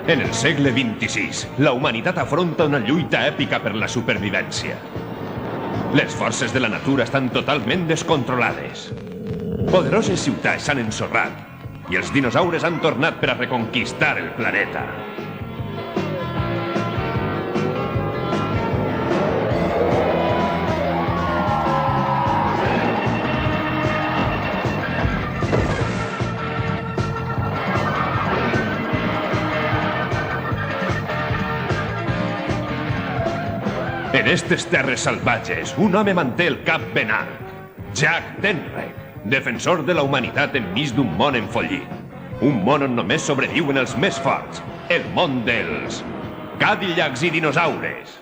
En el segle XXVI, la humanitat afronta una lluita èpica per la supervivència. Les forces de la natura estan totalment descontrolades. Poderoses ciutats s'han ensorrat i els dinosaures han tornat per a reconquistar el planeta. En estes terres salvatges, un home manté el cap ben alt. Jack Tenrec, defensor de la humanitat enmig d'un món enfollit. Un món on només sobreviuen els més forts. El món dels Cadillacs i dinosaures.